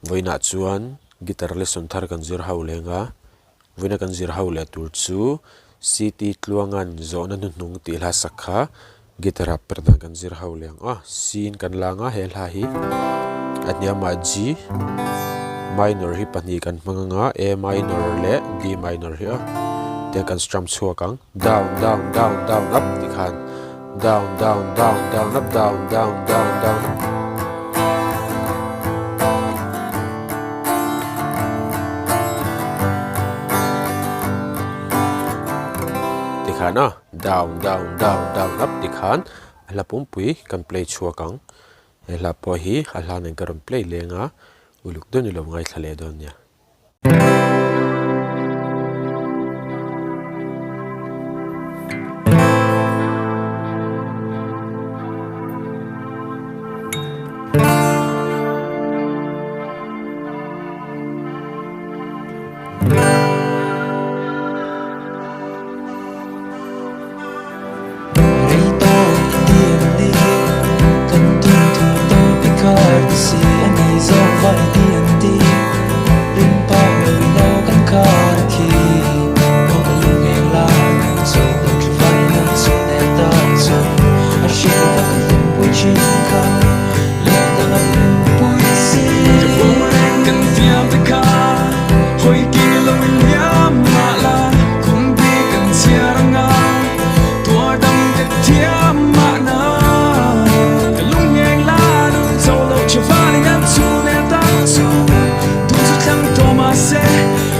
voina chuan guitar le son thar kan zir ho lenga voina kan zir ho le tur chu city tluangan zawhna hnuhnung tih hla sakha guitar perhdan kan zir ho leng scene kan langa hela hi aniama G minor hi pahnih kan hmanga A minor le D minor hi te kan strum chuakang down down down down up tikhan down down down down up down down down down tikhan down down down down up tikhan ala pumpui kan play chuakang ela po hi ala nen karon play lenga uluk don lo ngai thale don ya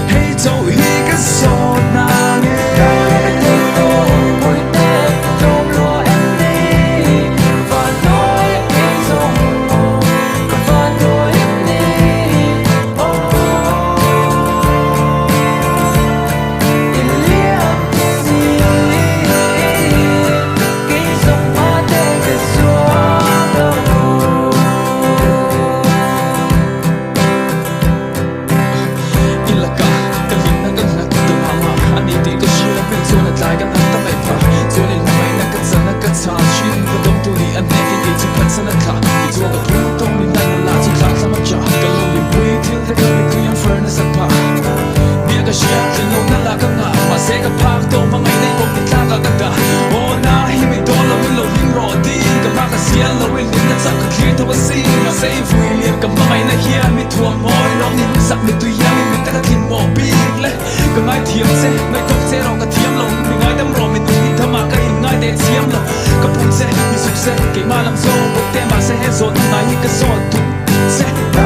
Hãy subscribe cho kênh Ghiền Mì Gõ để không bỏ lỡ những video hấp dẫn